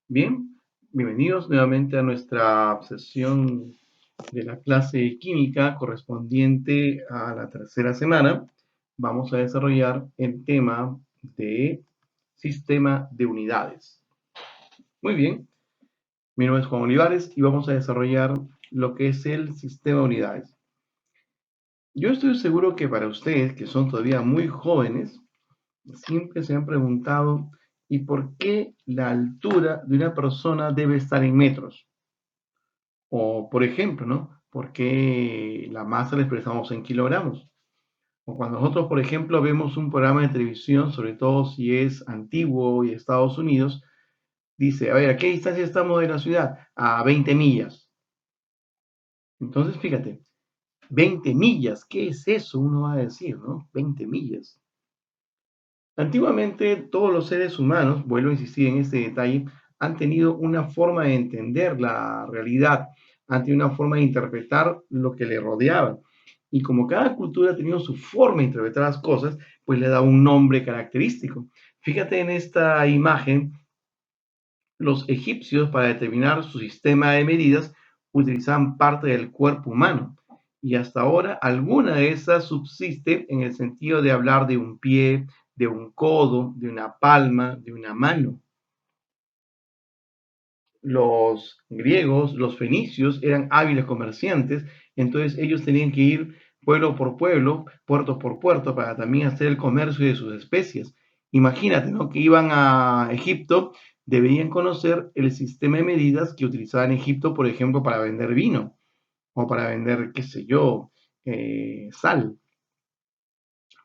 Bien, bienvenidos nuevamente a nuestra sesión de la clase de química correspondiente a la tercera semana. Vamos a desarrollar el tema de sistema de unidades. Muy bien, mi nombre es Juan Olivares y vamos a desarrollar lo que es el sistema de unidades. Yo estoy seguro que para ustedes, que son todavía muy jóvenes, siempre se han preguntado, ¿y por qué la altura de una persona debe estar en metros? O, por ejemplo, ¿no? ¿Por qué la masa la expresamos en kilogramos? O cuando nosotros, por ejemplo, vemos un programa de televisión, sobre todo si es antiguo y Estados Unidos, dice, a ver, ¿a qué distancia estamos de la ciudad? A 20 millas. Entonces, fíjate, 20 millas, ¿qué es eso? Uno va a decir, ¿no? 20 millas. Antiguamente, todos los seres humanos, vuelvo a insistir en este detalle, han tenido una forma de entender la realidad, han tenido una forma de interpretar lo que le rodeaba. Y como cada cultura ha tenido su forma de interpretar las cosas, pues le da un nombre característico. Fíjate en esta imagen, los egipcios para determinar su sistema de medidas utilizaban parte del cuerpo humano. Y hasta ahora alguna de esas subsiste en el sentido de hablar de un pie, de un codo, de una palma, de una mano. Los griegos, los fenicios eran hábiles comerciantes, entonces ellos tenían que ir pueblo por pueblo, puerto por puerto, para también hacer el comercio de sus especias. Imagínate, ¿no? Que iban a Egipto, deberían conocer el sistema de medidas que utilizaban en Egipto, por ejemplo, para vender vino o para vender, qué sé yo, sal.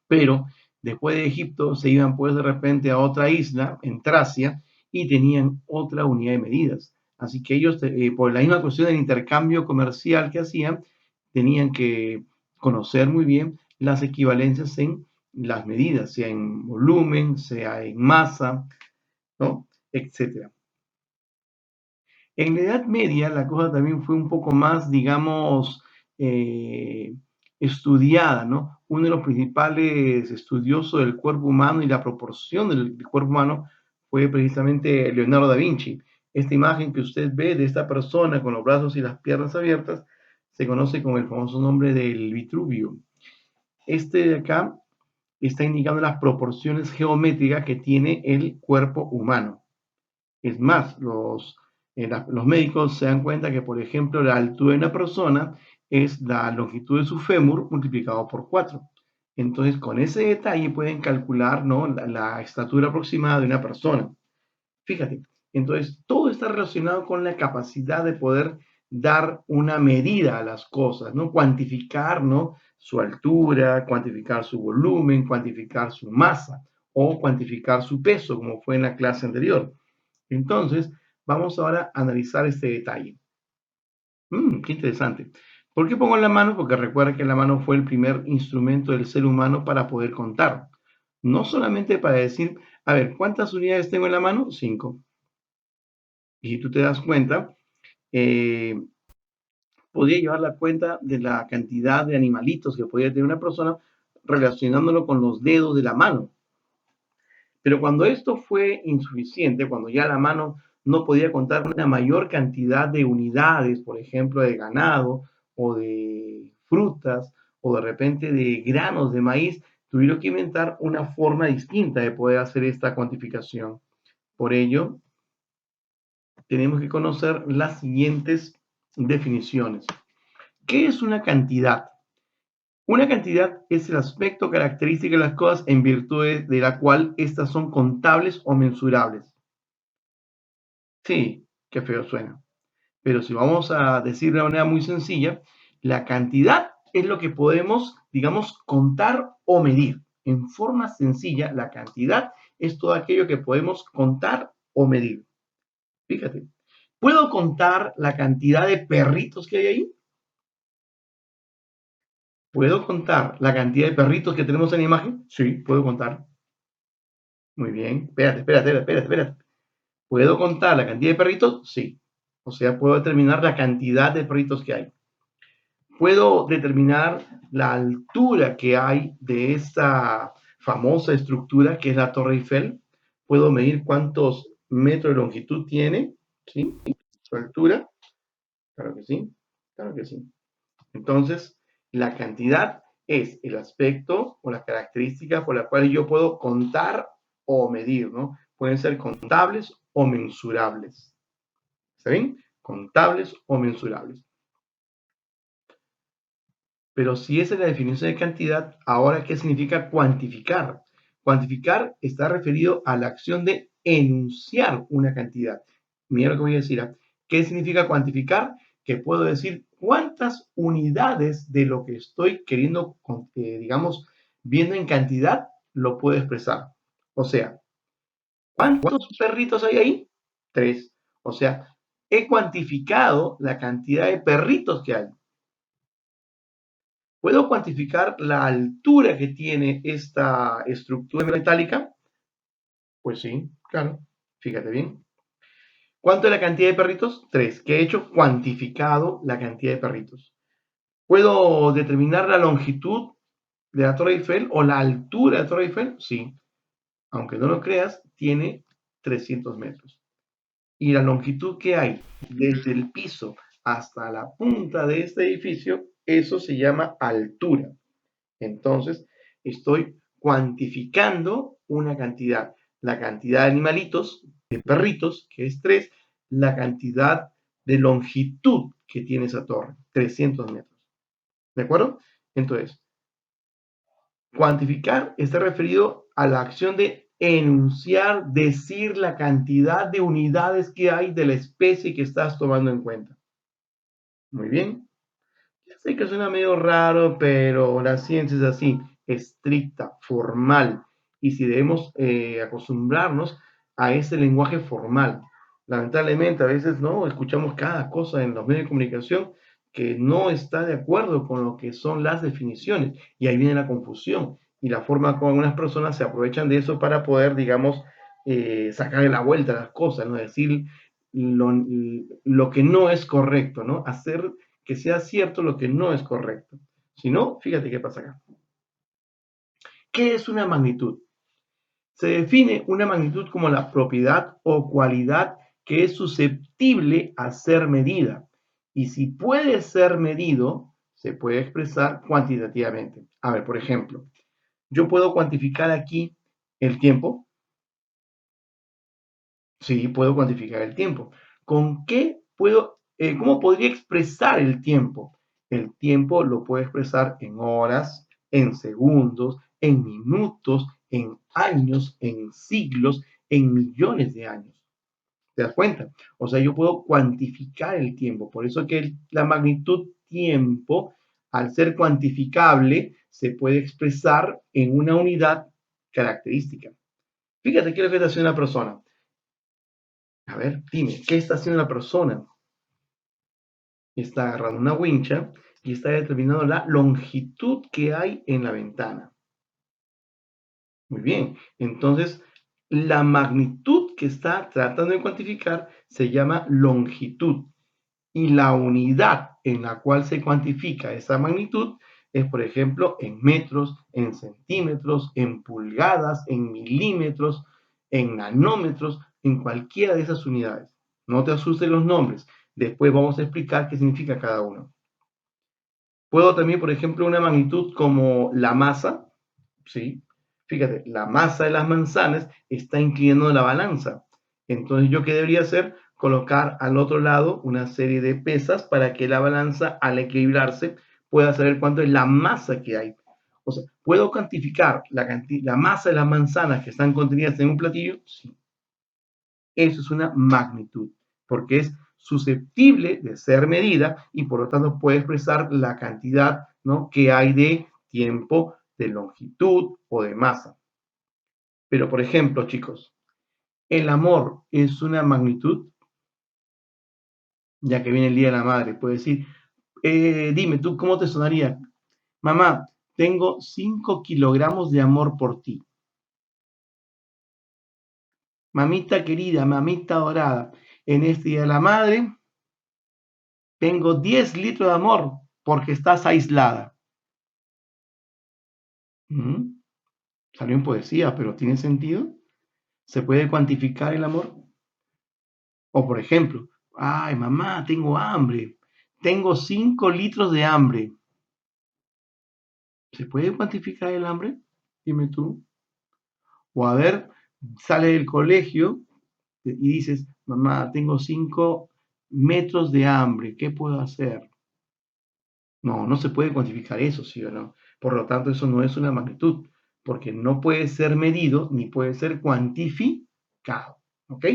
Pero después de Egipto se iban pues de repente a otra isla, en Tracia, y tenían otra unidad de medidas. Así que ellos, por la misma cuestión del intercambio comercial que hacían, tenían que conocer muy bien las equivalencias en las medidas, sea en volumen, sea en masa, ¿no? Etcétera. En la Edad Media la cosa también fue un poco más, digamos, eh, estudiada, ¿no? Uno de los principales estudiosos del cuerpo humano y la proporción del cuerpo humano fue precisamente Leonardo da Vinci. Esta imagen que usted ve de esta persona con los brazos y las piernas abiertas se conoce con el famoso nombre del Vitruvio. Este de acá está indicando las proporciones geométricas que tiene el cuerpo humano. Es más, los médicos se dan cuenta que, por ejemplo, la altura de una persona es la longitud de su fémur multiplicado por 4. Entonces, con ese detalle pueden calcular, ¿no? La estatura aproximada de una persona. Fíjate, entonces todo está relacionado con la capacidad de poder dar una medida a las cosas, ¿no? Cuantificar, ¿no? Su altura, cuantificar su volumen, cuantificar su masa o cuantificar su peso, como fue en la clase anterior. Entonces, vamos ahora a analizar este detalle. Qué interesante. ¿Por qué pongo la mano? Porque recuerda que la mano fue el primer instrumento del ser humano para poder contar. No solamente para decir, a ver, ¿cuántas unidades tengo en la mano? 5. Y si tú te das cuenta, eh, podría llevar la cuenta de la cantidad de animalitos que podía tener una persona relacionándolo con los dedos de la mano. Pero cuando esto fue insuficiente, cuando ya la mano no podía contar una mayor cantidad de unidades, por ejemplo, de ganado o de frutas o de repente de granos de maíz, tuvieron que inventar una forma distinta de poder hacer esta cuantificación. Por ello, tenemos que conocer las siguientes definiciones. ¿Qué es una cantidad? Una cantidad es el aspecto característico de las cosas en virtud de la cual éstas son contables o mensurables. Sí, qué feo suena. Pero si vamos a decir de una manera muy sencilla, la cantidad es lo que podemos, digamos, contar o medir. En forma sencilla, la cantidad es todo aquello que podemos contar o medir. Fíjate, ¿puedo contar la cantidad de perritos que hay ahí? ¿Puedo contar la cantidad de perritos que tenemos en la imagen? Sí, puedo contar. Muy bien. Espérate. ¿Puedo contar la cantidad de perritos? Sí. O sea, puedo determinar la cantidad de perritos que hay. ¿Puedo determinar la altura que hay de esta famosa estructura que es la Torre Eiffel? ¿Puedo medir cuántos metro de longitud tiene, ¿sí? Su altura, claro que sí, claro que sí. Entonces, la cantidad es el aspecto o la característica por la cual yo puedo contar o medir, ¿no? Pueden ser contables o mensurables. ¿Está bien? Contables o mensurables. Pero si esa es la definición de cantidad, ahora, ¿qué significa cuantificar? Cuantificar está referido a la acción de enunciar una cantidad. Mira lo que voy a decir. ¿Qué significa cuantificar? Que puedo decir cuántas unidades de lo que estoy queriendo, digamos, viendo en cantidad, lo puedo expresar. O sea, ¿cuántos perritos hay ahí? 3. O sea, he cuantificado la cantidad de perritos que hay. ¿Puedo cuantificar la altura que tiene esta estructura metálica? Pues sí, claro. Fíjate bien. ¿Cuánto es la cantidad de perritos? 3. ¿Qué he hecho? Cuantificado la cantidad de perritos. ¿Puedo determinar la longitud de la Torre Eiffel o la altura de la Torre Eiffel? Sí. Aunque no lo creas, tiene 300 metros. Y la longitud que hay desde el piso hasta la punta de este edificio, eso se llama altura. Entonces, estoy cuantificando una cantidad, la cantidad de animalitos, de perritos, que es 3, la cantidad de longitud que tiene esa torre, 300 metros. ¿De acuerdo? Entonces, cuantificar está referido a la acción de enunciar, decir la cantidad de unidades que hay de la especie que estás tomando en cuenta. Muy bien. Ya sé que suena medio raro, pero la ciencia es así, estricta, formal, y si debemos acostumbrarnos a ese lenguaje formal. Lamentablemente, a veces no escuchamos cada cosa en los medios de comunicación que no está de acuerdo con lo que son las definiciones, y ahí viene la confusión y la forma como algunas personas se aprovechan de eso para poder, digamos, sacarle la vuelta a las cosas, ¿no? Decir lo que no es correcto, ¿no? Hacer que sea cierto lo que no es correcto. Si no, fíjate qué pasa acá. ¿Qué es una magnitud? Se define una magnitud como la propiedad o cualidad que es susceptible a ser medida. Y si puede ser medido, se puede expresar cuantitativamente. A ver, por ejemplo, yo puedo cuantificar aquí el tiempo. Sí, puedo cuantificar el tiempo. ¿Con qué puedo, cómo podría expresar el tiempo? El tiempo lo puedo expresar en horas, en segundos, en minutos, en años, en siglos, en millones de años. ¿Te das cuenta? O sea, yo puedo cuantificar el tiempo. Por eso que la magnitud tiempo, al ser cuantificable, se puede expresar en una unidad característica. Fíjate qué es lo que está haciendo una persona. A ver, dime, ¿qué está haciendo la persona? Está agarrando una wincha y está determinando la longitud que hay en la ventana. Muy bien, entonces la magnitud que está tratando de cuantificar se llama longitud y la unidad en la cual se cuantifica esa magnitud es, por ejemplo, en metros, en centímetros, en pulgadas, en milímetros, en nanómetros, en cualquiera de esas unidades. No te asusten los nombres. Después vamos a explicar qué significa cada uno. Puedo también, por ejemplo, una magnitud como la masa, ¿sí? Fíjate, la masa de las manzanas está inclinando la balanza. Entonces, ¿yo qué debería hacer? Colocar al otro lado una serie de pesas para que la balanza, al equilibrarse, pueda saber cuánto es la masa que hay. O sea, ¿puedo cuantificar la masa de las manzanas que están contenidas en un platillo? Sí. Eso es una magnitud, porque es susceptible de ser medida y por lo tanto puede expresar la cantidad, ¿no?, que hay de tiempo, de longitud o de masa. Pero, por ejemplo, chicos, el amor es una magnitud, ya que viene el Día de la Madre. Puede decir, dime, ¿tú cómo te sonaría? Mamá, tengo 5 kilogramos de amor por ti. Mamita querida, mamita dorada, en este Día de la Madre tengo 10 litros de amor porque estás aislada. Salió en poesía, pero ¿tiene sentido? ¿Se puede cuantificar el amor? O por ejemplo, ay, mamá, tengo hambre. Tengo 5 litros de hambre. ¿Se puede cuantificar el hambre? Dime tú. O a ver, sale del colegio y dices, mamá, tengo 5 metros de hambre. ¿Qué puedo hacer? No, no se puede cuantificar eso, ¿sí o no? Por lo tanto, eso no es una magnitud, porque no puede ser medido ni puede ser cuantificado. ¿Ok?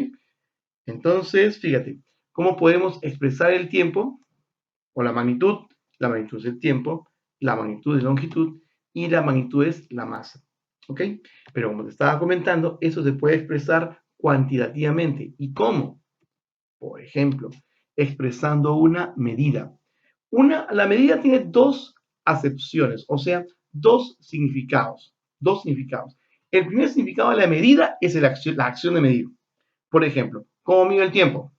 Entonces, fíjate, ¿cómo podemos expresar el tiempo? O la magnitud es el tiempo, la magnitud es la longitud y la magnitud es la masa. ¿Ok? Pero como te estaba comentando, eso se puede expresar cuantitativamente. ¿Y cómo? Por ejemplo, expresando una medida. La medida tiene dos acepciones, o sea, dos significados. Dos significados. El primer significado de la medida es la acción de medir. Por ejemplo, ¿cómo mido el tiempo?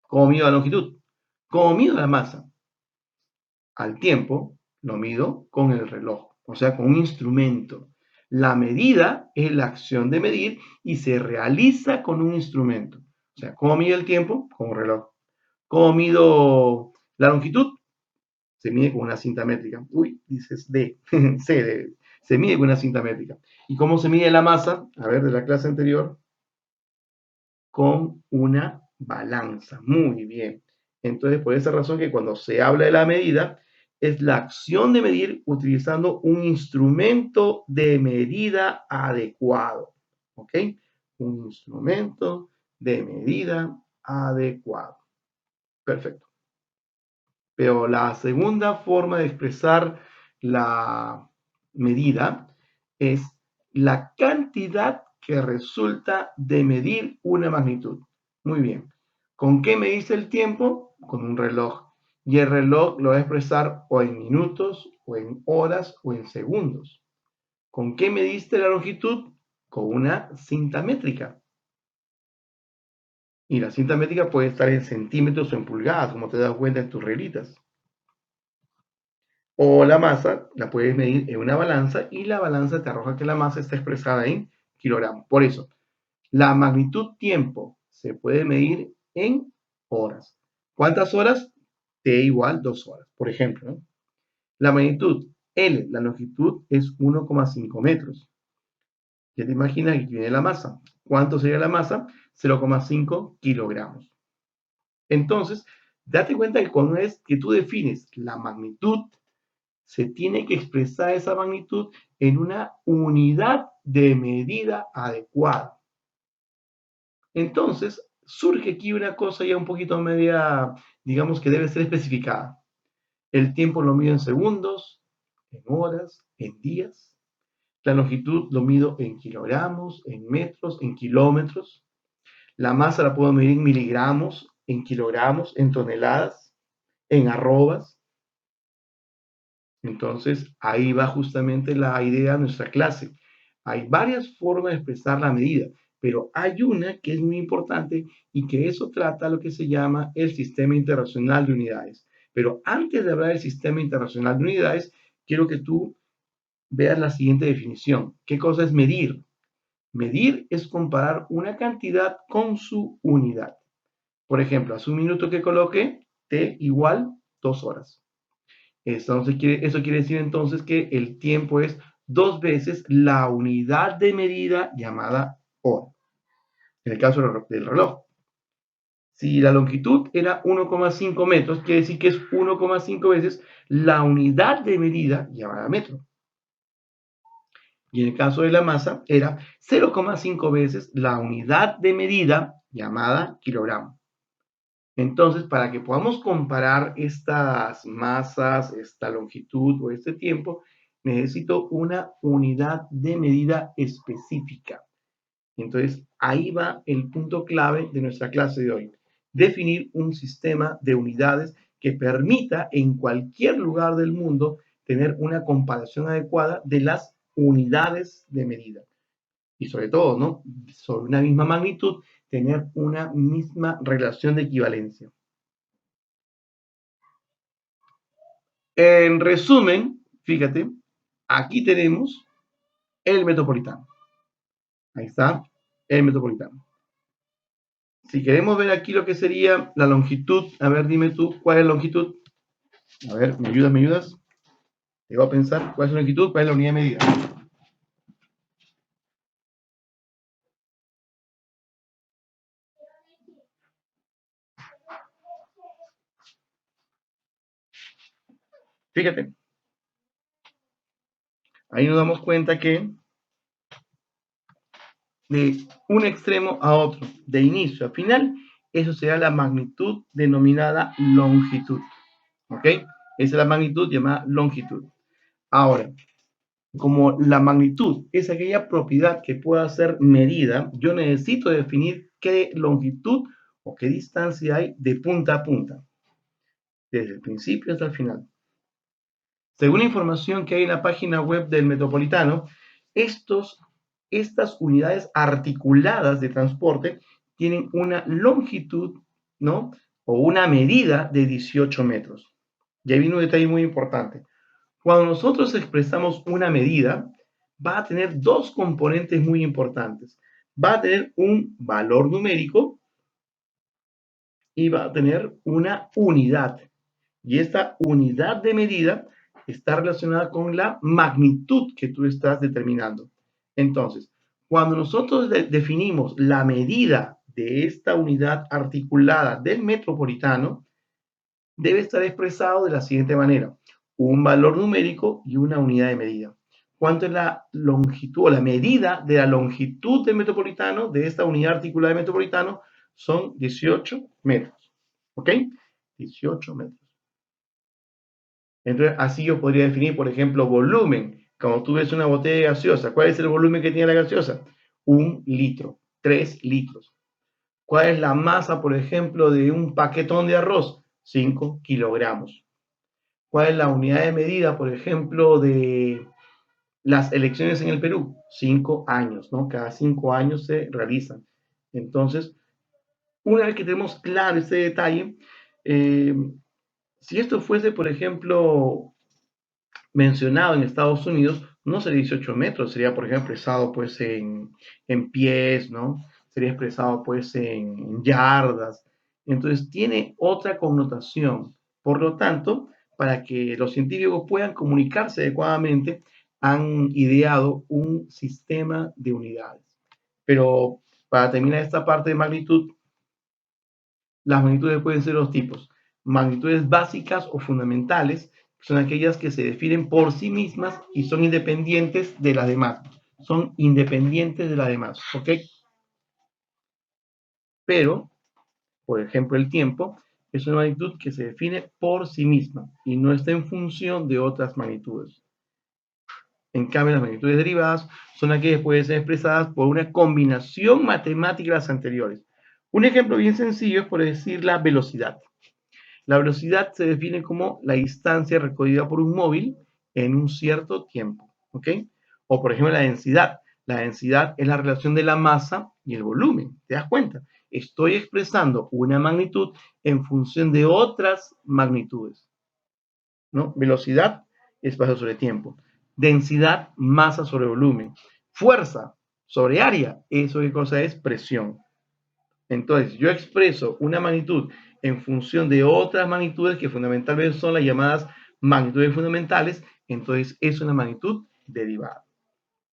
¿Cómo mido la longitud? ¿Cómo mido la masa? Al tiempo lo mido con el reloj, o sea, con un instrumento. La medida es la acción de medir y se realiza con un instrumento. O sea, ¿cómo mido el tiempo? Con un reloj. ¿Cómo mido la longitud? Se mide con una cinta métrica. Uy, dices D, C, se mide con una cinta métrica. ¿Y cómo se mide la masa? A ver, de la clase anterior, con una balanza. Muy bien. Entonces, por esa razón que cuando se habla de la medida, es la acción de medir utilizando un instrumento de medida adecuado. ¿Ok? Un instrumento de medida adecuado. Perfecto. Pero la segunda forma de expresar la medida es la cantidad que resulta de medir una magnitud. Muy bien. ¿Con qué medís el tiempo? Con un reloj. Y el reloj lo va a expresar o en minutos, o en horas, o en segundos. ¿Con qué mediste la longitud? Con una cinta métrica. Y la cinta métrica puede estar en centímetros o en pulgadas, como te das cuenta en tus reglitas. O la masa la puedes medir en una balanza y la balanza te arroja que la masa está expresada en kilogramos. Por eso, la magnitud tiempo se puede medir en horas. ¿Cuántas horas? T igual 2 horas, por ejemplo, ¿no? La magnitud L, la longitud es 1,5 metros. Ya te imaginas que viene la masa. ¿Cuánto sería la masa? 0,5 kilogramos. Entonces, date cuenta que cuando es que tú defines la magnitud, se tiene que expresar esa magnitud en una unidad de medida adecuada. Entonces, surge aquí una cosa ya un poquito media, digamos que debe ser especificada. El tiempo lo mido en segundos, en horas, en días. La longitud lo mido en kilogramos, en metros, en kilómetros. La masa la puedo medir en miligramos, en kilogramos, en toneladas, en arrobas. Entonces, ahí va justamente la idea de nuestra clase. Hay varias formas de expresar la medida, pero hay una que es muy importante y que eso trata lo que se llama el Sistema Internacional de Unidades. Pero antes de hablar del Sistema Internacional de Unidades, quiero que tú veas la siguiente definición. ¿Qué cosa es medir? Medir es comparar una cantidad con su unidad. Por ejemplo, hace un minuto que coloqué T igual 2 horas. Eso quiere decir entonces que el tiempo es 2 veces la unidad de medida llamada hora, en el caso del reloj. Si la longitud era 1,5 metros, quiere decir que es 1,5 veces la unidad de medida llamada metro. Y en el caso de la masa era 0,5 veces la unidad de medida llamada kilogramo. Entonces, para que podamos comparar estas masas, esta longitud o este tiempo, necesito una unidad de medida específica. Entonces, ahí va el punto clave de nuestra clase de hoy. Definir un sistema de unidades que permita en cualquier lugar del mundo tener una comparación adecuada de las unidades de medida. Y sobre todo, ¿no? Sobre una misma magnitud, tener una misma relación de equivalencia. En resumen, fíjate, aquí tenemos el metropolitano. Ahí está, el metropolitano. Si queremos ver aquí lo que sería la longitud, a ver, dime tú, ¿cuál es la longitud? A ver, ¿me ayudas, me ayudas? Te voy a pensar, ¿cuál es la longitud? ¿Cuál es la unidad de medida? Fíjate, ahí nos damos cuenta que de un extremo a otro, de inicio a final, eso será la magnitud denominada longitud. ¿Ok? Esa es la magnitud llamada longitud. Ahora, como la magnitud es aquella propiedad que pueda ser medida, yo necesito definir qué longitud o qué distancia hay de punta a punta, desde el principio hasta el final. Según la información que hay en la página web del Metropolitano, estas unidades articuladas de transporte tienen una longitud, ¿no? O una medida de 18 metros. Y ahí viene un detalle muy importante. Cuando nosotros expresamos una medida, va a tener dos componentes muy importantes. Va a tener un valor numérico y va a tener una unidad. Y esta unidad de medida está relacionada con la magnitud que tú estás determinando. Entonces, cuando nosotros definimos la medida de esta unidad articulada del metropolitano, debe estar expresado de la siguiente manera: un valor numérico y una unidad de medida. ¿Cuánto es la longitud o la medida de la longitud del metropolitano, de esta unidad articulada del metropolitano? Son 18 metros. ¿Ok? 18 metros. Entonces, así yo podría definir, por ejemplo, volumen. Como tú ves una botella de gaseosa, ¿cuál es el volumen que tiene la gaseosa? 1 litro, 3 litros. ¿Cuál es la masa, por ejemplo, de un paquetón de arroz? 5 kilogramos. ¿Cuál es la unidad de medida, por ejemplo, de las elecciones en el Perú? 5 años, ¿no? Cada 5 años se realizan. Entonces, una vez que tenemos claro este detalle, eh, si esto fuese, por ejemplo, mencionado en Estados Unidos, no sería 18 metros, sería, por ejemplo, expresado pues en pies, ¿no? Sería expresado pues en yardas. Entonces tiene otra connotación. Por lo tanto, para que los científicos puedan comunicarse adecuadamente, han ideado un sistema de unidades. Pero para terminar esta parte de magnitud, las magnitudes pueden ser dos tipos: magnitudes básicas o fundamentales, que son aquellas que se definen por sí mismas y son independientes de las demás. Son independientes de las demás, ¿ok? Pero, por ejemplo, el tiempo es una magnitud que se define por sí misma y no está en función de otras magnitudes. En cambio, las magnitudes derivadas son aquellas que pueden ser expresadas por una combinación matemática de las anteriores. Un ejemplo bien sencillo es, por decir, la velocidad. La velocidad se define como la distancia recorrida por un móvil en un cierto tiempo, ¿ok? O por ejemplo la densidad. La densidad es la relación de la masa y el volumen. ¿Te das cuenta? Estoy expresando una magnitud en función de otras magnitudes, ¿no? Velocidad, espacio sobre tiempo. Densidad, masa sobre volumen. Fuerza sobre área, ¿eso qué cosa es? Presión. Entonces, yo expreso una magnitud en función de otras magnitudes que fundamentalmente son las llamadas magnitudes fundamentales, entonces es una magnitud derivada.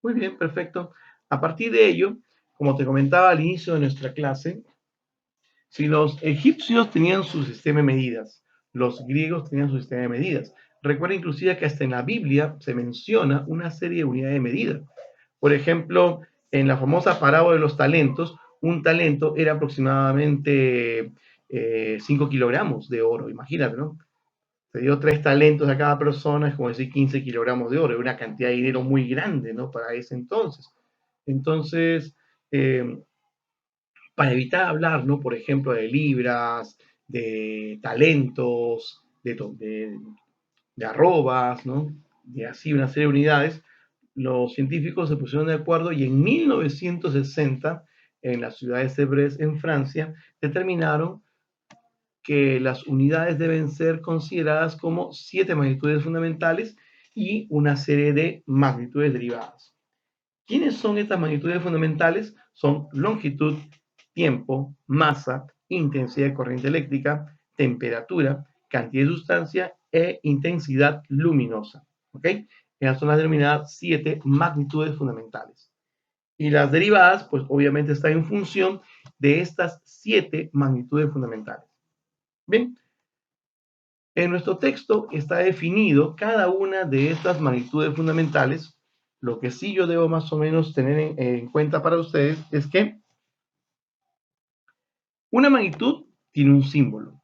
Muy bien, perfecto. A partir de ello, como te comentaba al inicio de nuestra clase, si los egipcios tenían su sistema de medidas, los griegos tenían su sistema de medidas. Recuerda inclusive que hasta en la Biblia se menciona una serie de unidades de medida. Por ejemplo, en la famosa parábola de los talentos, un talento era aproximadamente 5 kilogramos de oro, imagínate, ¿no? Se dio 3 talentos a cada persona, es como decir 15 kilogramos de oro, una cantidad de dinero muy grande, ¿no? Para ese entonces. Entonces, eh, para evitar hablar, ¿no? Por ejemplo, de libras, de talentos, de arrobas, ¿no? De así una serie de unidades, los científicos se pusieron de acuerdo y en 1960, en la ciudad de Sèvres, en Francia, determinaron que las unidades deben ser consideradas como 7 magnitudes fundamentales y una serie de magnitudes derivadas. ¿Quiénes son estas magnitudes fundamentales? Son longitud, tiempo, masa, intensidad de corriente eléctrica, temperatura, cantidad de sustancia e intensidad luminosa. ¿Ok? Esas son las denominadas 7 magnitudes fundamentales. Y las derivadas, pues obviamente están en función de estas 7 magnitudes fundamentales. Bien, en nuestro texto está definido cada una de estas magnitudes fundamentales. Lo que sí yo debo más o menos tener en cuenta para ustedes es que una magnitud tiene un símbolo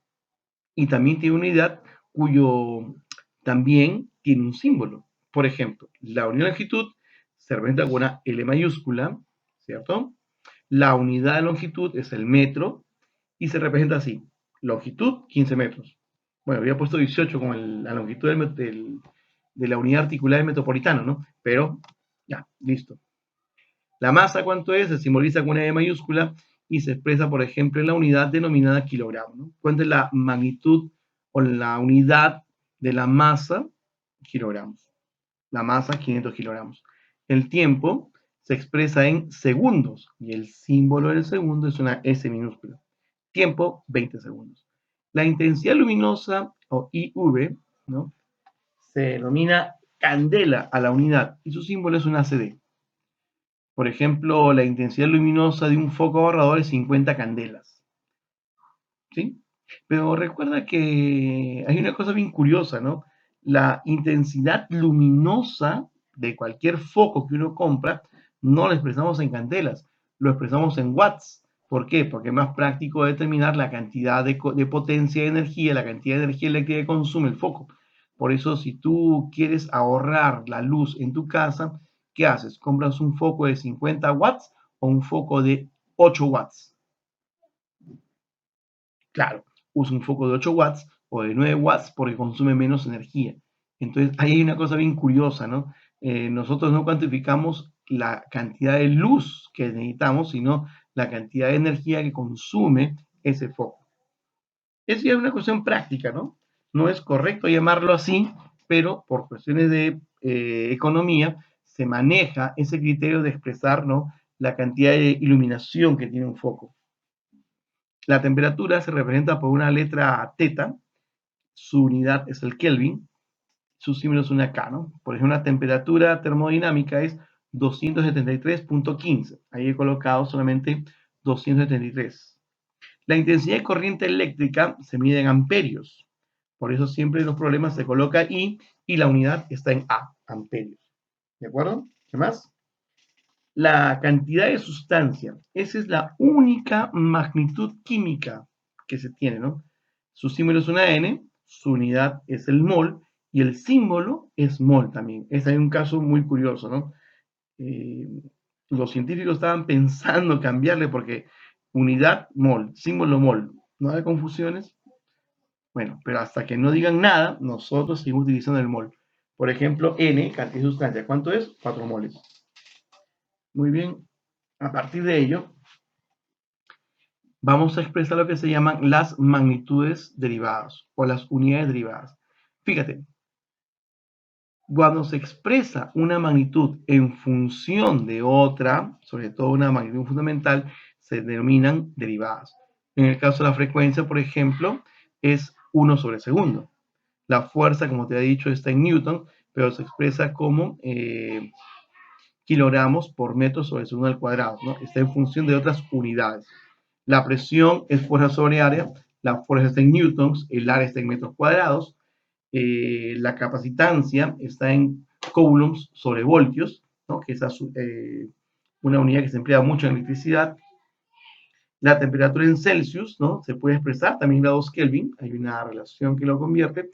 y también tiene una unidad cuyo también tiene un símbolo. Por ejemplo, la unidad de longitud se representa con una L mayúscula, ¿cierto? La unidad de longitud es el metro y se representa así. Longitud, 15 metros. Bueno, había puesto 18 con la longitud de la unidad articular del metropolitano, ¿no? Pero ya, listo. La masa, ¿cuánto es? Se simboliza con una E mayúscula y se expresa, por ejemplo, en la unidad denominada kilogramo, ¿no? ¿Cuánto es la magnitud o la unidad de la masa? Kilogramos. La masa, 500 kilogramos. El tiempo se expresa en segundos y el símbolo del segundo es una S minúscula. Tiempo, 20 segundos. La intensidad luminosa, o IV, ¿no? Se denomina candela a la unidad y su símbolo es una CD. Por ejemplo, la intensidad luminosa de un foco ahorrador es 50 candelas. ¿Sí? Pero recuerda que hay una cosa bien curiosa, ¿no? La intensidad luminosa de cualquier foco que uno compra no lo expresamos en candelas, lo expresamos en watts. ¿Por qué? Porque es más práctico determinar la cantidad de potencia de energía, la cantidad de energía eléctrica que consume el foco. Por eso, si tú quieres ahorrar la luz en tu casa, ¿qué haces? ¿Compras un foco de 50 watts o un foco de 8 watts? Claro, usa un foco de 8 watts o de 9 watts porque consume menos energía. Entonces, ahí hay una cosa bien curiosa, ¿no? Nosotros no cuantificamos la cantidad de luz que necesitamos, sino la cantidad de energía que consume ese foco. Es ya una cuestión práctica, ¿no? No es correcto llamarlo así, pero por cuestiones de economía se maneja ese criterio de expresar, ¿no?, la cantidad de iluminación que tiene un foco. La temperatura se representa por una letra teta, su unidad es el Kelvin, su símbolo es una K, ¿no? Por ejemplo, la temperatura termodinámica es 273.15. Ahí he colocado solamente 273. La intensidad de corriente eléctrica se mide en amperios. Por eso siempre en los problemas se coloca I y la unidad está en A, amperios. ¿De acuerdo? ¿Qué más? La cantidad de sustancia. Esa es la única magnitud química que se tiene, ¿no? Su símbolo es una N, su unidad es el mol y el símbolo es mol también. Ese es un caso muy curioso, ¿no? Eh, los científicos estaban pensando cambiarle porque unidad mol, símbolo mol. ¿No hay confusiones? Bueno, pero hasta que no digan nada, nosotros seguimos utilizando el mol. Por ejemplo, N, cantidad de sustancia. ¿Cuánto es? 4 moles. Muy bien. A partir de ello, vamos a expresar lo que se llaman las magnitudes derivadas o las unidades derivadas. Fíjate, cuando se expresa una magnitud en función de otra, sobre todo una magnitud fundamental, se denominan derivadas. En el caso de la frecuencia, por ejemplo, es 1 sobre segundo. La fuerza, como te he dicho, está en Newton, pero se expresa como kilogramos por metro sobre segundo al cuadrado, ¿no? Está en función de otras unidades. La presión es fuerza sobre área, la fuerza está en newtons, el área está en metros cuadrados, la capacitancia está en coulombs sobre voltios, ¿no?, que es una unidad que se emplea mucho en electricidad. La temperatura en Celsius, ¿no?, se puede expresar también en grados Kelvin, hay una relación que lo convierte.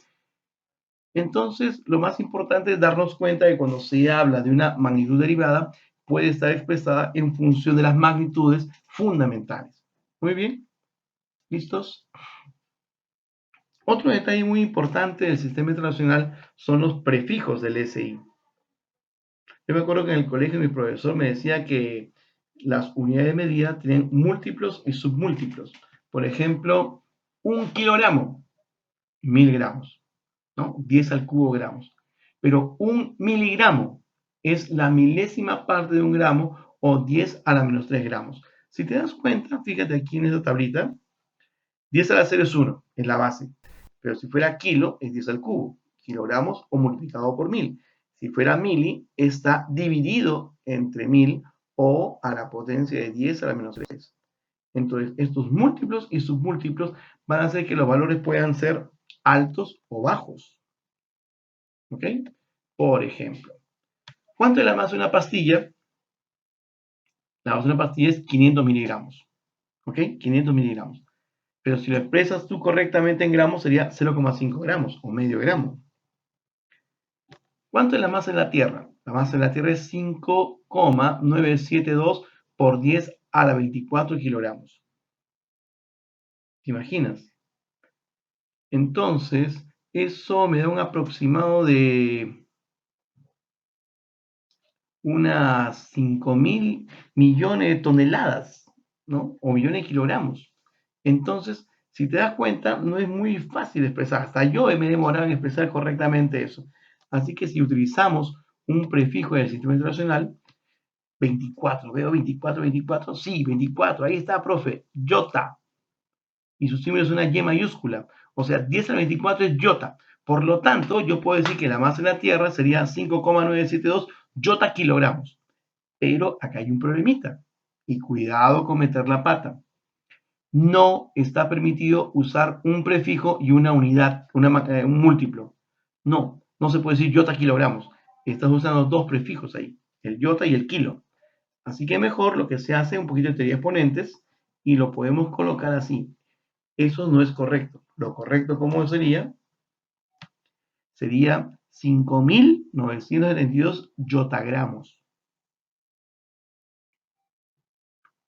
Entonces, lo más importante es darnos cuenta de que cuando se habla de una magnitud derivada, puede estar expresada en función de las magnitudes fundamentales. Muy bien, ¿listos? Otro detalle muy importante del sistema internacional son los prefijos del SI. Yo me acuerdo que en el colegio mi profesor me decía que las unidades de medida tienen múltiplos y submúltiplos. Por ejemplo, 1 kilogramo, 1000 gramos, ¿no? 10 al cubo gramos. Pero 1 miligramo es la milésima parte de un gramo o 10 a la menos 3 gramos. Si te das cuenta, fíjate aquí en esta tablita, 10 a la 0 es 1, es la base. Pero si fuera kilo, es 10 al cubo. Kilogramos o multiplicado por 1000. Si fuera mili, está dividido entre 1000 o a la potencia de 10 a la menos 3. Entonces, estos múltiplos y submúltiplos van a hacer que los valores puedan ser altos o bajos. ¿Ok? Por ejemplo, ¿cuánto es la masa de una pastilla? La masa de una pastilla es 500 miligramos. ¿Ok? 500 miligramos. Pero si lo expresas tú correctamente en gramos, sería 0,5 gramos o medio gramo. ¿Cuánto es la masa de la Tierra? La masa de la Tierra es 5,972 por 10 a la 24 kilogramos. ¿Te imaginas? Entonces, eso me da un aproximado de unas 5.000 millones de toneladas, ¿no? O millones de kilogramos. Entonces, si te das cuenta, no es muy fácil expresar. Hasta yo me he demorado en expresar correctamente eso. Así que si utilizamos un prefijo del sistema internacional, 24, veo 24, 24, sí, 24, ahí está, profe, yota. Y su símbolo es una Y mayúscula. O sea, 10 al 24 es yota. Por lo tanto, yo puedo decir que la masa de la Tierra sería 5,972 yota kilogramos. Pero acá hay un problemita. Y cuidado con meter la pata. No está permitido usar un prefijo y una unidad, un múltiplo. No, no se puede decir yota kilogramos. Estás usando dos prefijos ahí, el yota y el kilo. Así que mejor lo que se hace un poquito de teoría de exponentes y lo podemos colocar así. Eso no es correcto. Lo correcto, ¿cómo sería? Sería 5.972 yotagramos.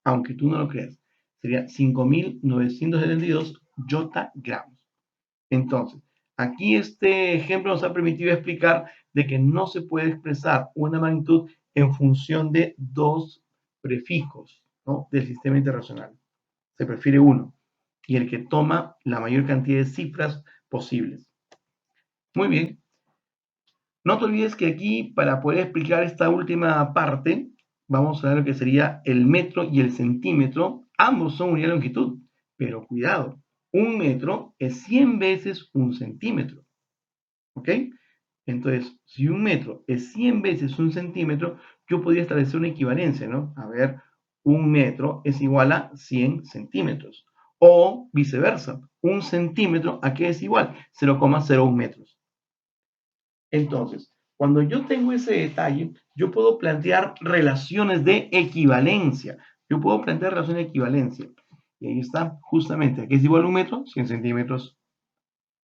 Aunque tú no lo creas. Sería 5.972 yotagramos. Entonces, aquí este ejemplo nos ha permitido explicar de que no se puede expresar una magnitud en función de dos prefijos, ¿no?, del sistema internacional. Se prefiere uno y el que toma la mayor cantidad de cifras posibles. Muy bien. No te olvides que aquí, para poder explicar esta última parte, vamos a ver lo que sería el metro y el centímetro. Ambos son unidad de longitud, pero cuidado, un metro es 100 veces un centímetro. ¿Ok? Entonces, si un metro es 100 veces un centímetro, yo podría establecer una equivalencia, ¿no? A ver, un metro es igual a 100 centímetros. O viceversa, un centímetro, ¿a qué es igual? 0,01 metros. Entonces, cuando yo tengo ese detalle, yo puedo plantear relaciones de equivalencia. Yo puedo plantear relaciones de equivalencia. Y ahí está, justamente, ¿a qué es igual a un metro? 100 centímetros.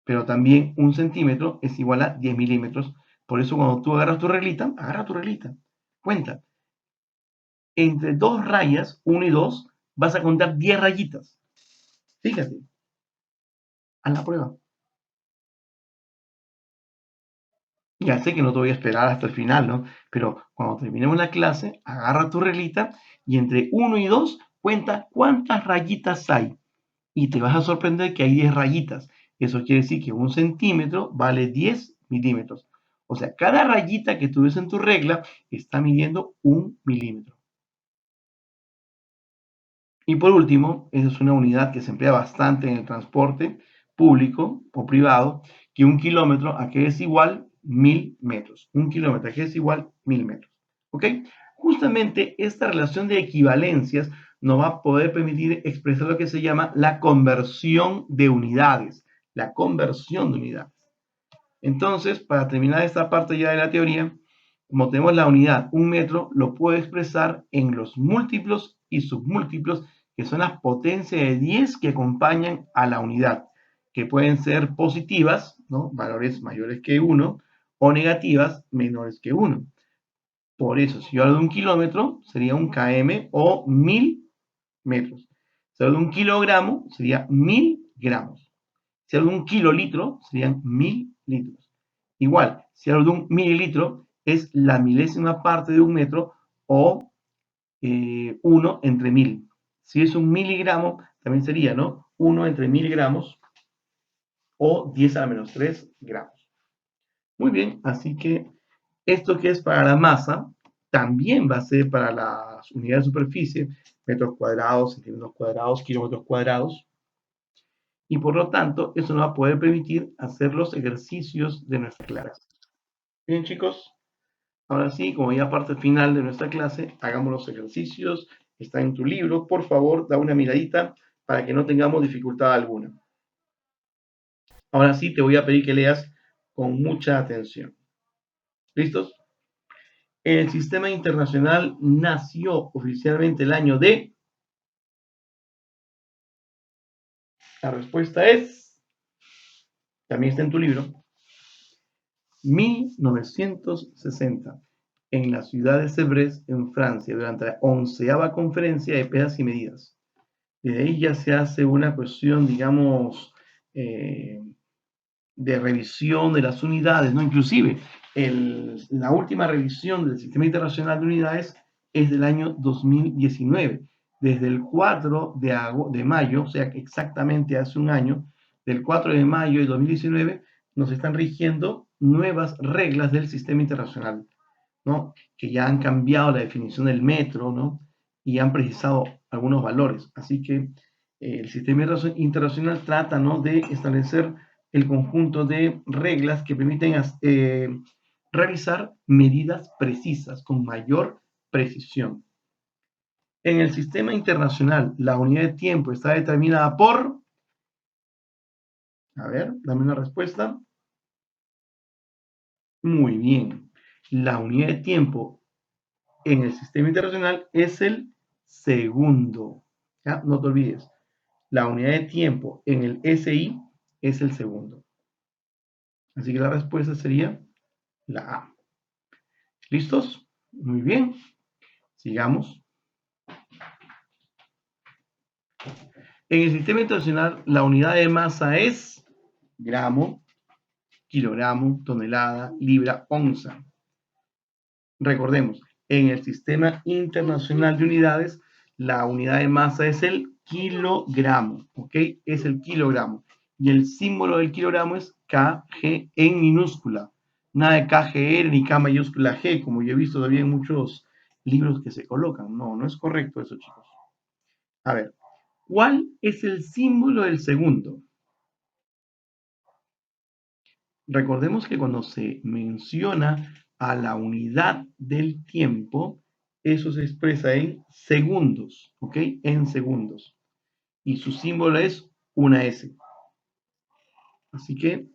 Pero también un centímetro es igual a 10 milímetros. Por eso cuando tú agarra tu reglita, cuenta. Entre dos rayas, 1 y 2, vas a contar 10 rayitas. Fíjate, haz la prueba. Ya sé que no te voy a esperar hasta el final, ¿no? Pero cuando terminemos la clase, agarra tu reglita y entre 1 y 2 cuenta cuántas rayitas hay. Y te vas a sorprender que hay 10 rayitas. Eso quiere decir que un centímetro vale 10 milímetros. O sea, cada rayita que tú ves en tu regla está midiendo 1 milímetro. Y por último, esa es una unidad que se emplea bastante en el transporte público o privado, que un kilómetro a qué es igual 1000 metros. Un kilómetro a qué es igual 1000 metros. ¿Ok? Justamente esta relación de equivalencias nos va a poder permitir expresar lo que se llama la conversión de unidades. La conversión de unidades. Entonces, para terminar esta parte ya de la teoría, como tenemos la unidad, un metro, lo puedo expresar en los múltiplos y submúltiplos, que son las potencias de 10 que acompañan a la unidad, que pueden ser positivas, ¿no?, valores mayores que 1, o negativas, menores que 1. Por eso, si yo hablo de un kilómetro, sería un km o 1000 metros. Si hablo de un kilogramo, sería 1000 gramos. Si hablo de un kilolitro, serían 1000 litros. Igual, si hablo de un mililitro, es la milésima parte de un metro o 1 entre 1000. Si es un miligramo, también sería, ¿no?, 1 entre 1000 gramos o 10 a la menos 3 gramos. Muy bien, así que esto que es para la masa, también va a ser para las unidades de superficie, metros cuadrados, centímetros cuadrados, kilómetros cuadrados, y por lo tanto eso nos va a poder permitir hacer los ejercicios de nuestra clase. Bien, chicos, ahora sí, como ya parte final de nuestra clase, hagamos los ejercicios. Está en tu libro. Por favor, da una miradita para que no tengamos dificultad alguna. Ahora sí, te voy a pedir que leas con mucha atención. ¿Listos? El sistema internacional nació oficialmente el año de... La respuesta es... También está en tu libro. 1960, en la ciudad de Sèvres, en Francia, durante la 11ª conferencia de pesas y medidas. Desde ahí ya se hace una cuestión, digamos, de revisión de las unidades, ¿no? Inclusive, la última revisión del Sistema Internacional de Unidades es del año 2019. Desde el 4 de mayo, o sea, exactamente hace un año, del 4 de mayo de 2019, nos están rigiendo nuevas reglas del Sistema Internacional, ¿no? Que ya han cambiado la definición del metro, ¿no? Y han precisado algunos valores. Así que el Sistema Internacional trata, ¿no?, de establecer el conjunto de reglas que permiten realizar medidas precisas con mayor precisión. En el sistema internacional, la unidad de tiempo está determinada por... A ver, dame una respuesta. Muy bien. La unidad de tiempo en el sistema internacional es el segundo. ¿Ya? No te olvides. La unidad de tiempo en el SI es el segundo. Así que la respuesta sería la A. ¿Listos? Muy bien. Sigamos. En el sistema internacional, la unidad de masa es gramo, kilogramo, tonelada, libra, onza. Recordemos, en el sistema internacional de unidades, la unidad de masa es el kilogramo, ¿ok? Es el kilogramo. Y el símbolo del kilogramo es kg en minúscula. Nada de kgr ni K mayúscula G, como yo he visto todavía en muchos libros que se colocan. No, no es correcto eso, chicos. A ver, ¿cuál es el símbolo del segundo? Recordemos que cuando se menciona a la unidad del tiempo, eso se expresa en segundos, ¿ok? En segundos. Y su símbolo es una S. Así que,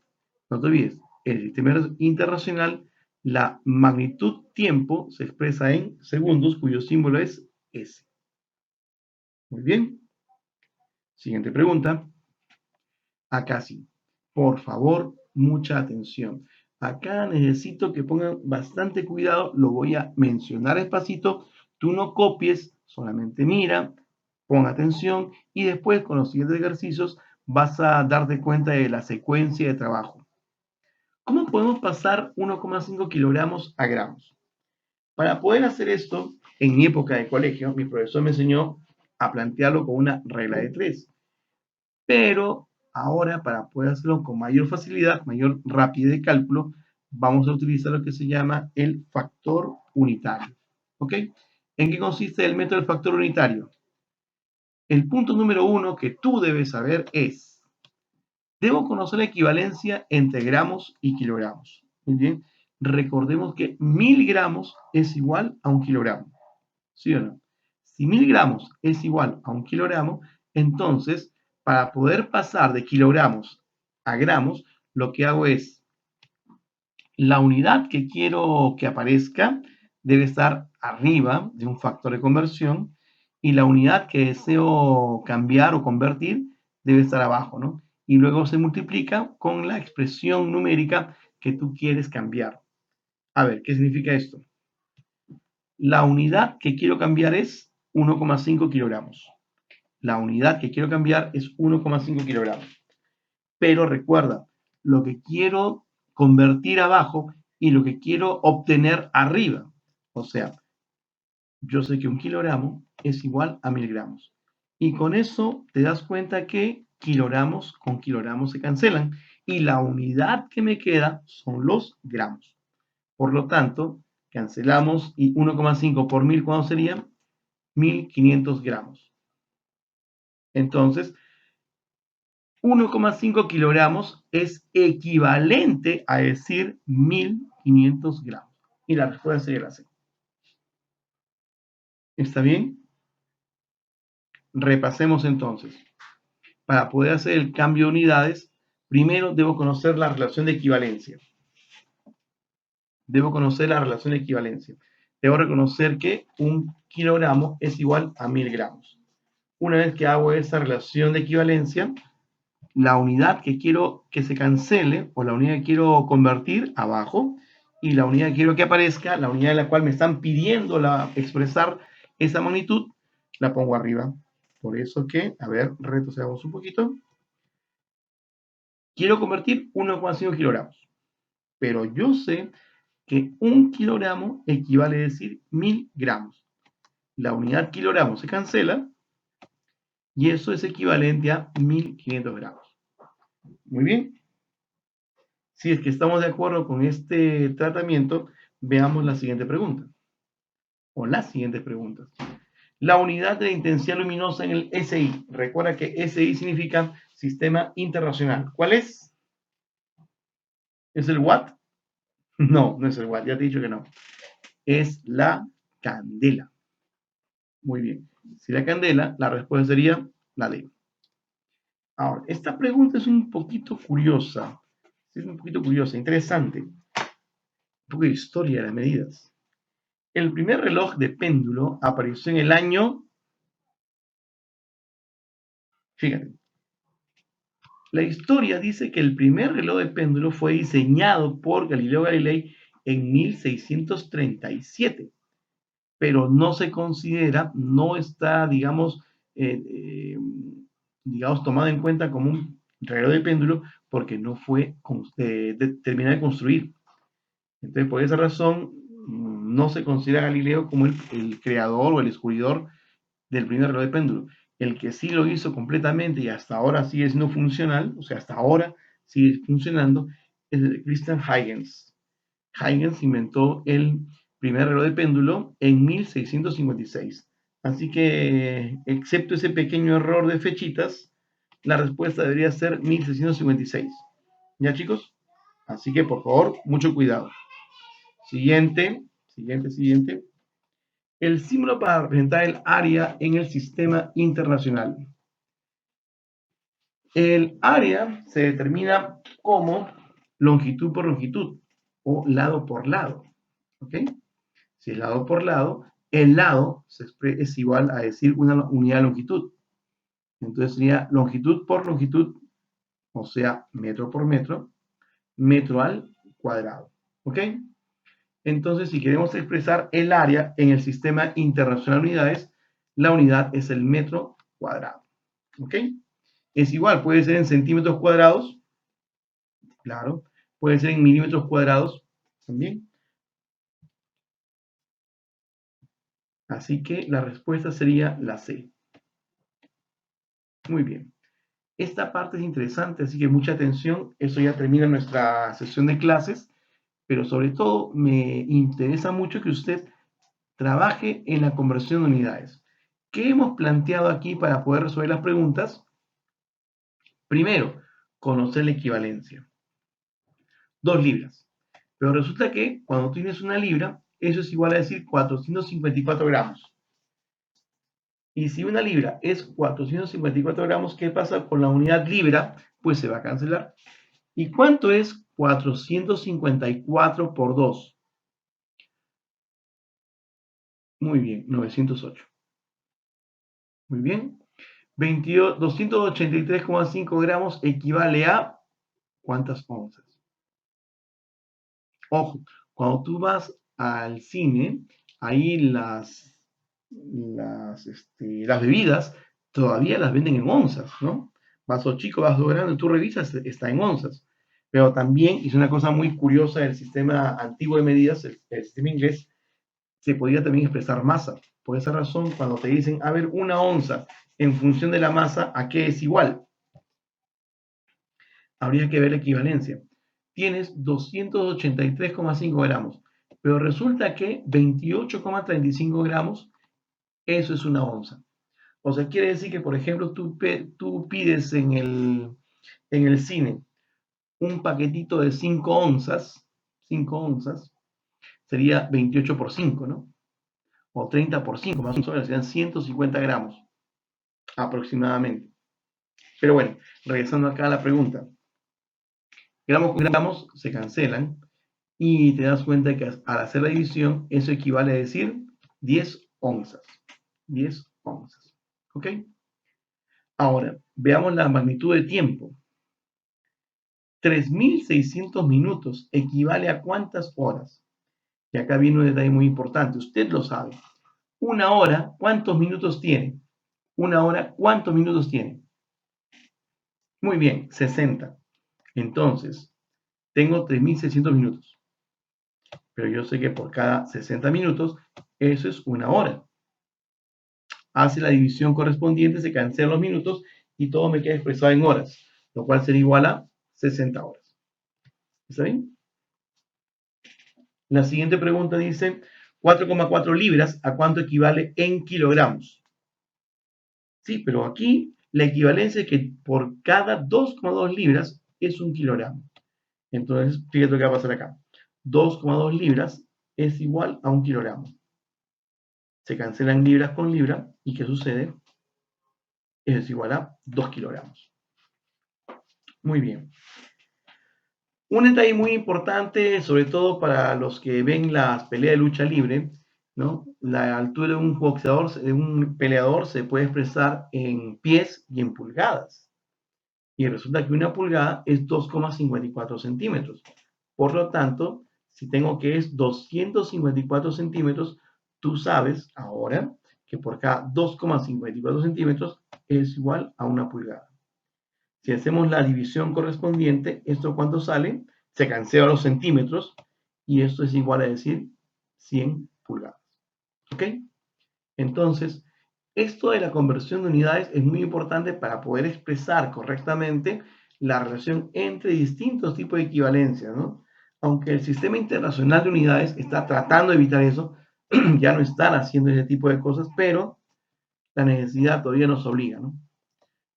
no te olvides, en el sistema internacional, la magnitud tiempo se expresa en segundos, cuyo símbolo es S. Muy bien. Siguiente pregunta. Acá sí. Por favor, mucha atención. Acá necesito que pongan bastante cuidado, lo voy a mencionar despacito. Tú no copies, solamente mira, pon atención y después con los siguientes ejercicios vas a darte cuenta de la secuencia de trabajo. ¿Cómo podemos pasar 1,5 kilogramos a gramos? Para poder hacer esto, en mi época de colegio, mi profesor me enseñó a plantearlo con una regla de 3. Pero ahora, para poder hacerlo con mayor facilidad, mayor rapidez de cálculo, vamos a utilizar lo que se llama el factor unitario. ¿Ok? ¿En qué consiste el método del factor unitario? El punto número 1 que tú debes saber es, debo conocer la equivalencia entre gramos y kilogramos. Muy bien, recordemos que 1000 gramos es igual a un kilogramo. ¿Sí o no? Si 1000 gramos es igual a un kilogramo, entonces, para poder pasar de kilogramos a gramos, lo que hago es, la unidad que quiero que aparezca debe estar arriba de un factor de conversión y la unidad que deseo cambiar o convertir debe estar abajo, ¿no? Y luego se multiplica con la expresión numérica que tú quieres cambiar. A ver, ¿qué significa esto? La unidad que quiero cambiar es 1,5 kilogramos. La unidad que quiero cambiar es 1,5 kilogramos. Pero recuerda, lo que quiero convertir abajo y lo que quiero obtener arriba. O sea, yo sé que un kilogramo es igual a 1000 gramos. Y con eso te das cuenta que kilogramos con kilogramos se cancelan y la unidad que me queda son los gramos. Por lo tanto, Cancelamos y 1,5 por 1000, ¿cuánto sería? 1500 gramos. Entonces, 1,5 kilogramos es equivalente a decir 1500 gramos. Y la respuesta sería la C. ¿Está bien? Repasemos entonces. Para poder hacer el cambio de unidades, primero debo conocer la relación de equivalencia. Debo conocer la relación de equivalencia. Debo reconocer que 1 kilogramo es igual a 1000 gramos. Una vez que hago esa relación de equivalencia, la unidad que quiero que se cancele o la unidad que quiero convertir abajo y la unidad que quiero que aparezca, la unidad en la cual me están pidiendo expresar esa magnitud, la pongo arriba. Por eso que, a ver, retrocedamos un poquito. Quiero convertir 1,5 kilogramos, pero yo sé que 1 kilogramo equivale a decir 1000 gramos. La unidad kilogramo se cancela y eso es equivalente a 1500 gramos. Muy bien. Si es que estamos de acuerdo con este tratamiento, veamos la siguiente pregunta. O las siguientes preguntas. La unidad de la intensidad luminosa en el SI. Recuerda que SI significa Sistema Internacional. ¿Cuál es? ¿Es el watt? No, no es el watt. Ya te he dicho que no. Es la candela. Muy bien. Si la candela, la respuesta sería la D. Ahora, esta pregunta es un poquito curiosa. Es un poquito curiosa, interesante. Un poco de historia de las medidas. El primer reloj de péndulo apareció en el año, fíjate, la historia dice que el primer reloj de péndulo fue diseñado por Galileo Galilei en 1637, pero no se considera, no está, eh, eh, digamos, tomado en cuenta como un reloj de péndulo porque no fue terminado de construir. Entonces, por esa razón, no se considera Galileo como el creador o el descubridor del primer reloj de péndulo. El que sí lo hizo completamente y hasta ahora sigue siendo funcional, o sea, hasta ahora sigue funcionando, es Christian Huygens. Huygens inventó el primer reloj de péndulo en 1656. Así que, excepto ese pequeño error de fechitas, la respuesta debería ser 1656. ¿Ya, chicos? Así que, por favor, mucho cuidado. Siguiente. El símbolo para representar el área en el sistema internacional. El área se determina como longitud por longitud o lado por lado. ¿Ok? Si es lado por lado, el lado es igual a decir una unidad de longitud. Entonces sería longitud por longitud, o sea, metro por metro, metro al cuadrado. ¿Ok? Entonces, si queremos expresar el área en el sistema internacional de unidades, la unidad es el metro cuadrado. ¿Ok? Es igual, puede ser en centímetros cuadrados, claro, puede ser en milímetros cuadrados también. Así que la respuesta sería la C. Muy bien. Esta parte es interesante, así que mucha atención. Eso ya termina nuestra sesión de clases, pero sobre todo me interesa mucho que usted trabaje en la conversión de unidades. ¿Qué hemos planteado aquí para poder resolver las preguntas? Primero, conocer la equivalencia. 2 libras. Pero resulta que cuando tienes una libra, eso es igual a decir 454 gramos. Y si una libra es 454 gramos, ¿qué pasa con la unidad libra? Pues se va a cancelar. ¿Y cuánto es 454 por 2? Muy bien, 908. Muy bien. 283,5 gramos equivale a ¿cuántas onzas? Ojo, cuando tú vas al cine, ahí las bebidas todavía las venden en onzas, ¿no? Vaso chico, vaso grande, tú revisas, está en onzas. Pero también, es una cosa muy curiosa del sistema antiguo de medidas, el sistema inglés, se podía también expresar masa. Por esa razón, cuando te dicen, a ver, una onza en función de la masa, ¿a qué es igual? Habría que ver la equivalencia. Tienes 283,5 gramos, Pero resulta que 28,35 gramos, eso es una onza. O sea, quiere decir que, por ejemplo, tú pides en el cine un paquetito de 5 onzas, sería 28 por 5, ¿no? O 30 por 5, más o menos, serían 150 gramos aproximadamente. Pero bueno, regresando acá a la pregunta. Gramos con gramos se cancelan y te das cuenta que al hacer la división, eso equivale a decir 10 onzas. 10 onzas. ¿Ok? Ahora, veamos la magnitud de tiempo. 3.600 minutos equivale a ¿cuántas horas? Y acá viene un detalle muy importante. Usted lo sabe. Una hora, ¿cuántos minutos tiene? Una hora, ¿cuántos minutos tiene? Muy bien, 60. Entonces, tengo 3.600 minutos. Pero yo sé que por cada 60 minutos, eso es una hora. Hace la división correspondiente, se cancelan los minutos y todo me queda expresado en horas, lo cual sería igual a 60 horas. ¿Está bien? La siguiente pregunta dice, 4,4 libras, ¿a cuánto equivale en kilogramos? Sí, pero aquí la equivalencia es que por cada 2,2 libras es un kilogramo. Entonces, fíjate lo que va a pasar acá. 2,2 libras es igual a un kilogramo. Se cancelan libras con libra y ¿qué sucede? Es igual a 2 kilogramos. Muy bien. Un detalle muy importante, sobre todo para los que ven las peleas de lucha libre, ¿no? La altura de un boxeador, de un peleador, se puede expresar en pies y en pulgadas. Y resulta que una pulgada es 2,54 centímetros. Por lo tanto, si tengo que es 254 centímetros, tú sabes ahora que por cada 2,54 centímetros es igual a una pulgada. Si hacemos la división correspondiente, ¿esto cuánto sale? Se cancelan los centímetros y esto es igual a decir 100 pulgadas. ¿Ok? Entonces, esto de la conversión de unidades es muy importante para poder expresar correctamente la relación entre distintos tipos de equivalencias, ¿no? Aunque el sistema internacional de unidades está tratando de evitar eso, ya no están haciendo ese tipo de cosas, pero la necesidad todavía nos obliga, ¿no?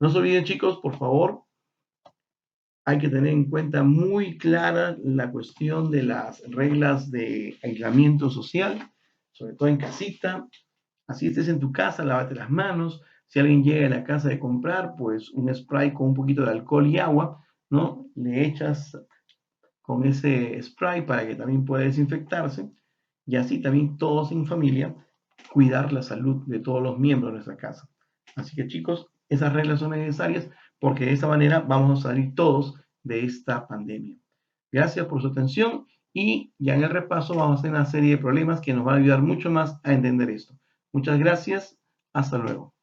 No se olviden, chicos, por favor, hay que tener en cuenta muy clara la cuestión de las reglas de aislamiento social, sobre todo en casita. Así estés en tu casa, lávate las manos. Si alguien llega a la casa de comprar, pues un spray con un poquito de alcohol y agua, ¿no? Le echas con ese spray para que también pueda desinfectarse. Y así también todos en familia cuidar la salud de todos los miembros de nuestra casa. Así que chicos, esas reglas son necesarias porque de esa manera vamos a salir todos de esta pandemia. Gracias por su atención y ya en el repaso vamos a hacer una serie de problemas que nos van a ayudar mucho más a entender esto. Muchas gracias. Hasta luego.